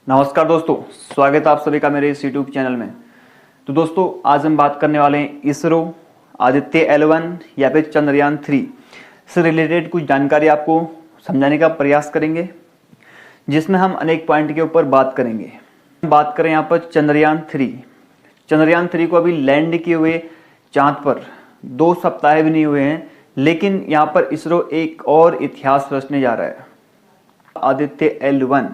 नमस्कार दोस्तों, स्वागत है आप सभी का मेरे इस यूट्यूब चैनल में। तो दोस्तों, आज हम बात करने वाले हैं इसरो आदित्य L1 या फिर चंद्रयान 3 से रिलेटेड कुछ जानकारी आपको समझाने का प्रयास करेंगे, जिसमें हम अनेक पॉइंट के ऊपर बात करेंगे। बात करें यहाँ पर चंद्रयान 3 को अभी लैंड किए हुए चांद पर 2 सप्ताह भी नहीं हुए हैं, लेकिन यहाँ पर इसरो एक और इतिहास रचने जा रहा है। आदित्य L1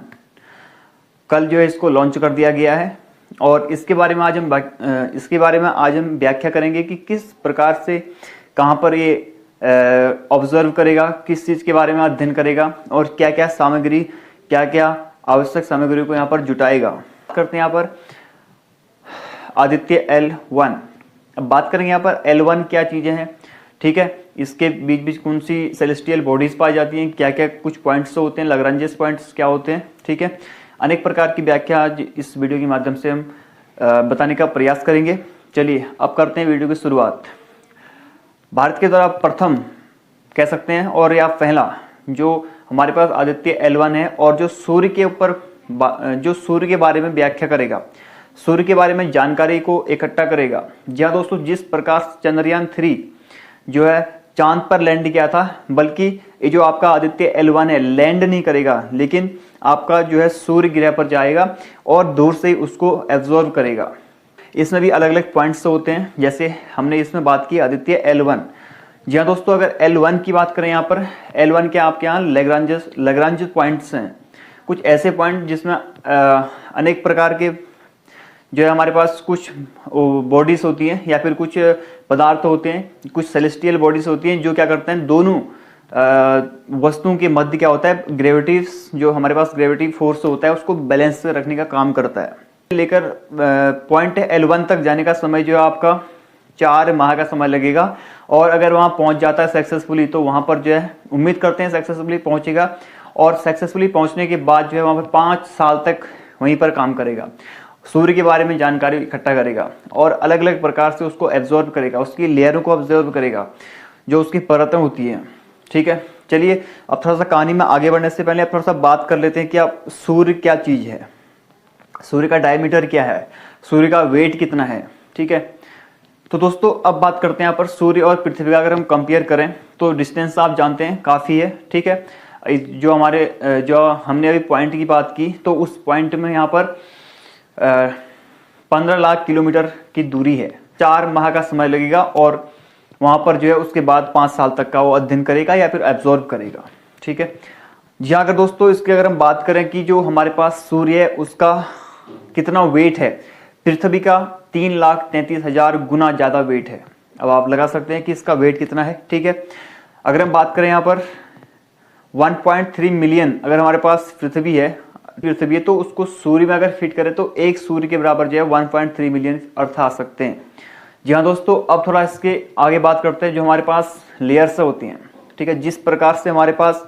कल जो है इसको लॉन्च कर दिया गया है और इसके बारे में आज हम व्याख्या करेंगे कि किस प्रकार से कहाँ पर ये ऑब्जर्व करेगा, किस चीज़ के बारे में अध्ययन करेगा और क्या क्या आवश्यक सामग्री को यहाँ पर जुटाएगा। करते हैं यहाँ पर आदित्य L1। अब बात करेंगे यहाँ पर L1 क्या चीज़ें हैं, ठीक है, इसके बीच बीच कौन सी सेलेस्टियल बॉडीज पाई जाती हैं, क्या क्या कुछ पॉइंट्स होते हैं, लैग्रांजेस पॉइंट्स क्या होते हैं, ठीक है। अनेक प्रकार की व्याख्या आज इस वीडियो के माध्यम से हम बताने का प्रयास करेंगे। चलिए अब करते हैं वीडियो की शुरुआत। भारत के द्वारा प्रथम कह सकते हैं और या पहला जो हमारे पास आदित्य L1 है और जो सूर्य के बारे में व्याख्या करेगा, सूर्य के बारे में जानकारी को इकट्ठा करेगा। जी हाँ दोस्तों, जिस प्रकार चंद्रयान 3 जो है चांद पर लैंड किया था, बल्कि ये जो आपका आदित्य L1 है लैंड नहीं करेगा, लेकिन आपका जो है सूर्य ग्रह पर जाएगा और दूर से ही उसको एब्जॉर्व करेगा। इसमें भी अलग अलग पॉइंट्स होते हैं, जैसे हमने इसमें बात की आदित्य L1। जी हाँ दोस्तों, अगर L1 की बात करें, यहाँ पर L1 के आपके यहाँ लैग्रांज पॉइंट्स हैं, कुछ ऐसे पॉइंट जिसमें अनेक प्रकार के जो है हमारे पास कुछ बॉडीज होती हैं या फिर कुछ पदार्थ होते हैं, कुछ सेलेस्टियल बॉडीज होती हैं जो क्या करते हैं, दोनों वस्तुओं के मध्य क्या होता है, ग्रेविटी, जो हमारे पास ग्रेविटी फोर्स होता है उसको बैलेंस रखने का काम करता है। लेकर पॉइंट L1 तक जाने का समय जो है आपका 4 माह का समय लगेगा और अगर वहाँ पहुँच जाता है सक्सेसफुली तो वहाँ पर जो है उम्मीद करते हैं सक्सेसफुली पहुँचेगा और सक्सेसफुली पहुँचने के बाद जो है वहाँ पर 5 साल तक वहीं पर काम करेगा, सूर्य के बारे में जानकारी इकट्ठा करेगा और अलग अलग प्रकार से उसको एब्जॉर्ब करेगा, उसकी लेयरों को ऑब्जर्व करेगा, जो उसकी परतें होती हैं, ठीक है। चलिए अब थोड़ा सा कहानी में आगे बढ़ने से पहले अब थोड़ा सा बात कर लेते हैं कि अब सूर्य क्या चीज़ है, सूर्य का डायमीटर क्या है, सूर्य का वेट कितना है, ठीक है। तो दोस्तों अब बात करते हैं यहाँ पर सूर्य और पृथ्वी का अगर हम कंपेयर करें तो डिस्टेंस आप जानते हैं काफ़ी है, ठीक है। जो हमने अभी पॉइंट की बात की तो उस पॉइंट में यहाँ पर 15 लाख किलोमीटर की दूरी है। 4 माह का समय लगेगा और वहाँ पर जो है उसके बाद 5 साल तक का वो अध्ययन करेगा या फिर एब्जॉर्ब करेगा, ठीक है। जी हाँ, अगर दोस्तों इसकी अगर हम बात करें कि जो हमारे पास सूर्य है उसका कितना वेट है, पृथ्वी का 3,33,000 गुना ज़्यादा वेट है। अब आप लगा सकते हैं कि इसका वेट कितना है, ठीक है। अगर हम बात करें यहाँ पर 1.3 मिलियन अगर हमारे पास पृथ्वी है तो उसको सूर्य में अगर फिट करें तो एक सूर्य के बराबर जो है 1.3 मिलियन अर्थ आ सकते हैं। जी हाँ दोस्तों, अब थोड़ा इसके आगे बात करते हैं जो हमारे पास लेयर्स होती हैं, ठीक है। जिस प्रकार से हमारे पास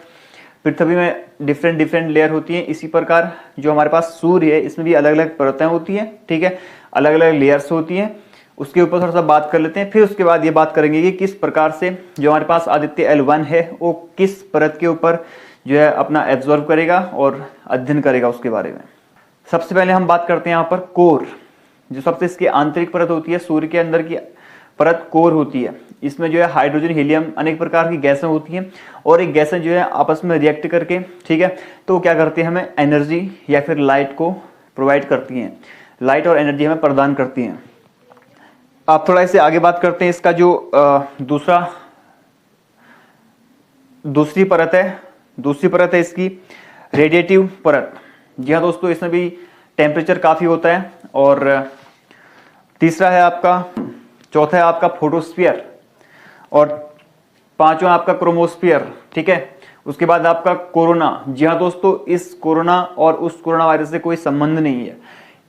पृथ्वी में डिफरेंट लेयर होती हैं, इसी प्रकार जो हमारे पास सूर्य है इसमें भी अलग अलग परतें होती हैं, ठीक है, अलग अलग लेयर्स होती हैं। उसके ऊपर थोड़ा सा बात कर लेते हैं, फिर उसके बाद ये बात करेंगे कि किस प्रकार से जो हमारे पास आदित्य L1 है वो किस परत के ऊपर जो है अपना एब्जॉर्व करेगा और अध्ययन करेगा उसके बारे में। सबसे पहले हम बात करते हैं यहाँ पर कोर, जो सबसे इसकी आंतरिक परत होती है, सूर्य के अंदर की परत कोर होती है। इसमें जो है हाइड्रोजन, हीलियम, अनेक प्रकार की गैसें होती हैं और एक गैसें जो है आपस में रिएक्ट करके, ठीक है, तो क्या करती है, हमें एनर्जी या फिर लाइट को प्रोवाइड करती हैं, लाइट और एनर्जी हमें प्रदान करती हैं। आप थोड़ा इसे आगे बात करते हैं, इसका जो दूसरी परत है इसकी रेडिएटिव परत। जी हाँ दोस्तों, इसमें भी टेम्परेचर काफ़ी होता है। और चौथा है आपका फोटोस्फीयर और 5वां आपका क्रोमोस्फीयर, ठीक है। उसके बाद आपका कोरोना। जी हाँ दोस्तों, इस कोरोना और उस कोरोना वायरस से कोई संबंध नहीं है।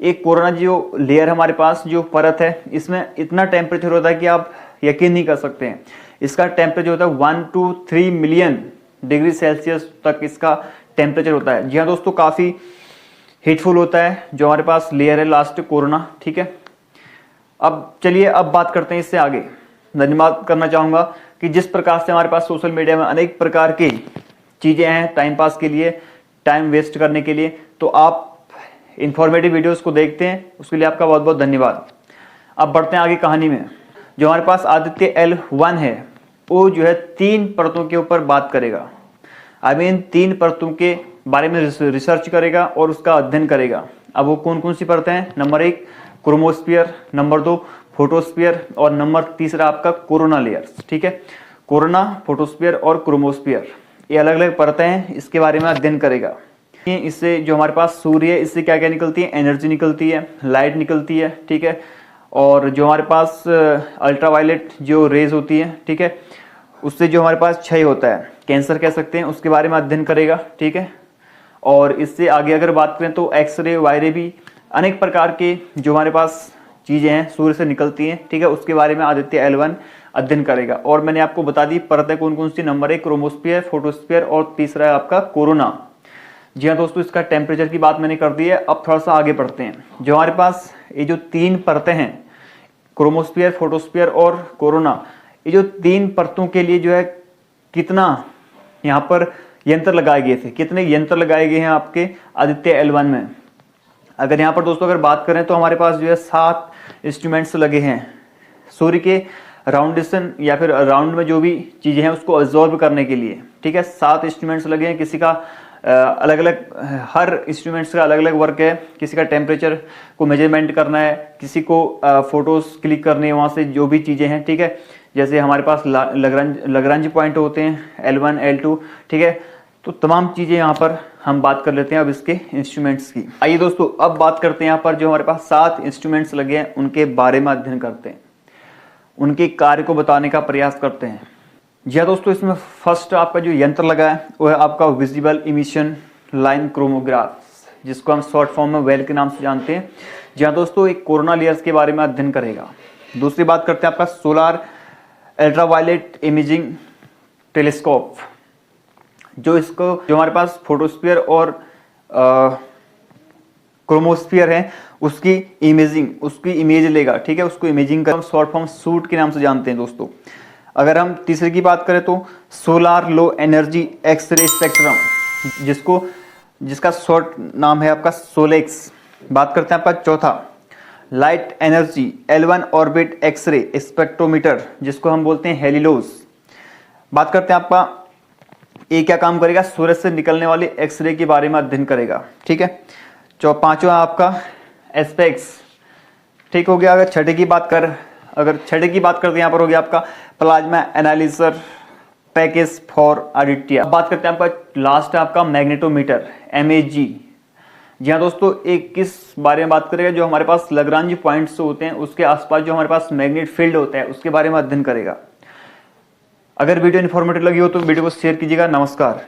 एक कोरोना जो लेयर हमारे पास जो परत है इसमें इतना टेम्परेचर होता है कि आप यकीन नहीं कर सकते हैं। इसका टेम्परेचर होता है 1 to 3 मिलियन डिग्री सेल्सियस तक इसका टेम्परेचर होता है। जी हाँ दोस्तों, काफ़ी हीटफुल होता है जो हमारे पास लेयर है लास्ट कोरोना, ठीक है। अब चलिए अब बात करते हैं इससे आगे। धन्यवाद करना चाहूँगा कि जिस प्रकार से हमारे पास सोशल मीडिया में अनेक प्रकार की चीज़ें हैं टाइम पास के लिए, टाइम वेस्ट करने के लिए, तो आप इन्फॉर्मेटिव वीडियोस को देखते हैं, उसके लिए आपका बहुत बहुत धन्यवाद। अब बढ़ते हैं आगे कहानी में। जो हमारे पास आदित्य L1 है वो जो है 3 परतों के ऊपर बात करेगा। आई मीन 3 परतों के बारे में रिसर्च करेगा और उसका अध्ययन करेगा। अब वो कौन कौन सी परतें हैं? नंबर 1 क्रोमोस्फीयर, नंबर 2 फोटोस्फीयर और नंबर 3 आपका कोरोना लेयर्स। ठीक है, कोरोना, फोटोस्फीयर और क्रोमोस्फीयर ये अलग अलग परतें हैं, इसके बारे में अध्ययन करेगा। इससे जो हमारे पास सूर्य है इससे क्या क्या निकलती है? एनर्जी निकलती है, लाइट निकलती है। ठीक है, और जो हमारे पास अल्ट्रावायलेट जो रेज होती है, ठीक है, उससे जो हमारे पास क्षय होता है, कैंसर कह सकते हैं, उसके बारे में अध्ययन करेगा। ठीक है, और इससे आगे अगर बात करें तो एक्सरे, वायरे भी अनेक प्रकार के जो हमारे पास चीज़ें हैं सूर्य से निकलती हैं। ठीक है, उसके बारे में आदित्य L1 अध्ययन करेगा। और मैंने आपको बता दी परतें कौन कौन सी, नंबर 1 क्रोमोस्फीयर, फोटोस्फीयर और 3 है आपका कोरोना। जी हाँ दोस्तों, इसका टेम्परेचर की बात मैंने कर दी है। अब थोड़ा सा आगे बढ़ते हैं। जो हमारे पास ये जो 3 परतें हैं, क्रोमोस्फीयर, फोटोस्फीयर और कोरोना, ये जो 3 परतों के लिए जो है कितना यहाँ पर यंत्र लगाए गए थे, कितने यंत्र लगाए गए हैं आपके आदित्य L1 में? अगर यहाँ पर दोस्तों अगर बात करें तो हमारे पास जो है 7 इंस्ट्रूमेंट्स लगे हैं सूर्य के राउंडेशन या फिर राउंड में जो भी चीज़ें हैं उसको अब्जॉर्ब करने के लिए। ठीक है, 7 इंस्ट्रूमेंट्स लगे हैं। किसी का अलग अलग, हर इंस्ट्रूमेंट्स का अलग अलग वर्क है। किसी का टेम्परेचर को मेजरमेंट करना है, किसी को फोटोज क्लिक करनी है वहाँ से जो भी चीज़ें हैं। ठीक है, जैसे हमारे पास लग्रांज पॉइंट होते हैं L1, L2। ठीक है, तो तमाम चीज़ें यहाँ पर हम बात कर लेते हैं अब इसके इंस्ट्रूमेंट्स की। आइए दोस्तों अब बात करते हैं यहाँ पर जो हमारे पास 7 इंस्ट्रूमेंट्स लगे हैं उनके बारे में अध्ययन करते हैं, उनके कार्य को बताने का प्रयास करते हैं। जी हाँ दोस्तों, इसमें फर्स्ट आपका जो यंत्र लगा है वो है आपका विजिबल इमिशन लाइन क्रोमोग्राफ, जिसको हम शॉर्ट फॉर्म में वेल के नाम से जानते हैं। जी हाँ दोस्तों, एक कोरोना लेयर्स के बारे में अध्ययन करेगा। दूसरी बात करते हैं आपका सोलार अल्ट्रावायलेट इमेजिंग टेलीस्कोप, जो हमारे पास फोटोस्फीयर और क्रोमोस्फीयर है उसकी इमेज लेगा। ठीक है, उसको इमेजिंग का हम शॉर्ट फॉर्म सूट के नाम से जानते हैं दोस्तों। अगर हम तीसरे की बात करें तो solar low energy X-ray spectrum, जिसका शॉर्ट नाम है आपका सोलेक्स। बात करते हैं आपका चौथा light energy L1 orbit X-ray spectrometer, जिसको हम बोलते हैं हेलिलोस। बात करते हैं आपका ये क्या काम करेगा? सूरज से निकलने वाले एक्सरे के बारे में अध्ययन करेगा। ठीक है, पांचवा आपका एस्पेक्स। ठीक हो गया। अगर छठे की बात करते हैं यहाँ पर हो गया आपका plasma analysis package for Aditya. अब बात करते हैं आपका लास्ट है आपका मैग्नेटोमीटर MAG। जी हाँ दोस्तों, एक किस बारे में बात करेगा? जो हमारे पास लग्रांज पॉइंट्स होते हैं उसके आसपास जो हमारे पास मैग्नेट फील्ड होता है उसके बारे में अध्ययन करेगा। अगर वीडियो इन्फॉर्मेटिव लगी हो तो वीडियो को शेयर कीजिएगा। नमस्कार।